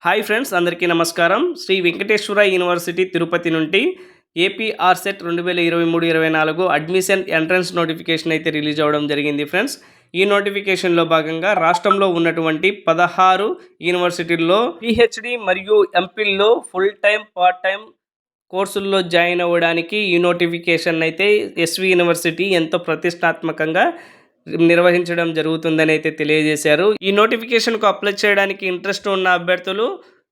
Hi friends, అందరికీ నమస్కారం. Shri Venkateswara university Tirupati నుండి ఏపీ ఆర్సెట్ 2023-24 అడ్మిషన్ ఎంట్రన్స్ నోటిఫికేషన్ అయితే రిలీజ్ అవ్వడం జరిగింది ఫ్రెండ్స్. ఈ నోటిఫికేషన్లో భాగంగా రాష్ట్రంలో ఉన్నటువంటి 16 యూనివర్సిటీల్లో పిహెచ్డి మరియు ఎంఫిల్లో ఫుల్ టైం, పార్ట్ టైం కోర్సుల్లో జాయిన్ అవ్వడానికి ఈ నోటిఫికేషన్ అయితే ఎస్వి యూనివర్సిటీ ఎంతో ప్రతిష్టాత్మకంగా నిర్వహించడం జరుగుతుందని అయితే తెలియజేశారు. ఈ నోటిఫికేషన్కు అప్లై చేయడానికి ఇంట్రెస్ట్ ఉన్న అభ్యర్థులు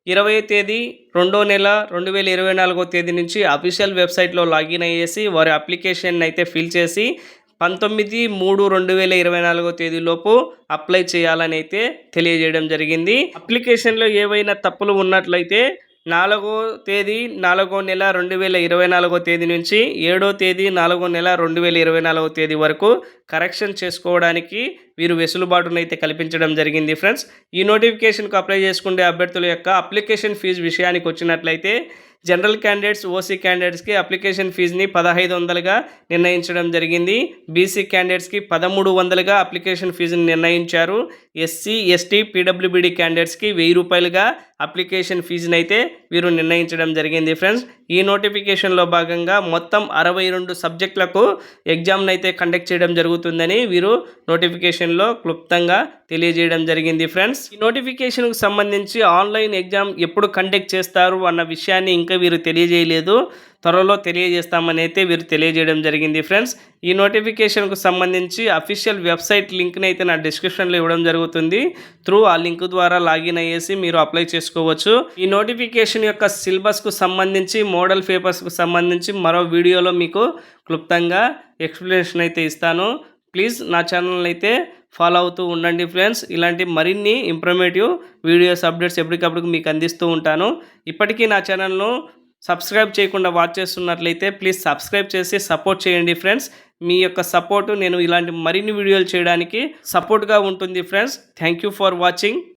20వ తేదీ 2వ నెల 2024 తేదీ నుంచి అఫీషియల్ వెబ్సైట్లో లాగిన్ అయ్యేసి వారి అప్లికేషన్ అయితే ఫిల్ చేసి 19/3/2024 తేదీలోపు అప్లై చేయాలని అయితే తెలియజేయడం జరిగింది. అప్లికేషన్లో ఏవైనా తప్పులు ఉన్నట్లయితే 4వ తేదీ 4వ నెల 2024 తేదీ నుంచి 7వ తేదీ 4వ నెల 2024 తేదీ వరకు కరెక్షన్ చేసుకోవడానికి వీరు వెసులుబాటును అయితే కల్పించడం జరిగింది ఫ్రెండ్స్. ఈ నోటిఫికేషన్కు అప్లై చేసుకునే అభ్యర్థుల యొక్క అప్లికేషన్ ఫీజు విషయానికి వచ్చినట్లయితే జనరల్ క్యాండిడేట్స్, ఓసీ క్యాండిడేట్స్కి అప్లికేషన్ ఫీజుని 1500గా నిర్ణయించడం జరిగింది. బీసీ క్యాండిడేట్స్కి 1300గా అప్లికేషన్ ఫీజుని నిర్ణయించారు. ఎస్సీ, ఎస్టీ, పీడబ్ల్యూబీడీ క్యాండిడేట్స్కి 1000 రూపాయలుగా అప్లికేషన్ ఫీజుని అయితే వీరు నిర్ణయించడం జరిగింది ఫ్రెండ్స్. ఈ నోటిఫికేషన్లో భాగంగా మొత్తం 62 సబ్జెక్టులకు ఎగ్జామ్ని అయితే కండక్ట్ చేయడం జరుగుతుందని వీరు నోటిఫికేషన్లో క్లుప్తంగా తెలియజేయడం జరిగింది ఫ్రెండ్స్. ఈ నోటిఫికేషన్కు సంబంధించి ఆన్లైన్ ఎగ్జామ్ ఎప్పుడు కండక్ట్ చేస్తారు అన్న విషయాన్ని ఇంకా వీరు తెలియజేయలేదు. త్వరలో తెలియజేస్తామని అయితే వీరు తెలియజేయడం జరిగింది ఫ్రెండ్స్. ఈ నోటిఫికేషన్కు సంబంధించి అఫీషియల్ వెబ్సైట్ లింక్ని అయితే నా డిస్క్రిప్షన్లో ఇవ్వడం జరుగుతుంది. ఆ లింక్ ద్వారా లాగిన్ అయ్యేసి మీరు అప్లై చేసుకోవచ్చు. ఈ నోటిఫికేషన్ యొక్క సిలబస్కు సంబంధించి, మోడల్ పేపర్స్కు సంబంధించి మరో వీడియోలో మీకు క్లుప్తంగా ఎక్స్ప్లెనేషన్ అయితే ఇస్తాను. ప్లీజ్ నా ఛానల్ అయితే ఫాలో అవుతూ ఉండండి ఫ్రెండ్స్. ఇలాంటి మరిన్ని ఇంప్రమేటివ్ వీడియోస్, అప్డేట్స్ ఎప్పటికప్పుడు మీకు అందిస్తూ ఉంటాను. ఇప్పటికీ నా ఛానల్ను సబ్స్క్రైబ్ చేయకుండా వాచ్ చేస్తున్నట్లయితే ప్లీజ్ సబ్స్క్రైబ్ చేసి సపోర్ట్ చేయండి ఫ్రెండ్స్. మీ యొక్క సపోర్టు నేను ఇలాంటి మరిన్ని వీడియోలు చేయడానికి సపోర్ట్గా ఉంటుంది friends. Thank you for watching.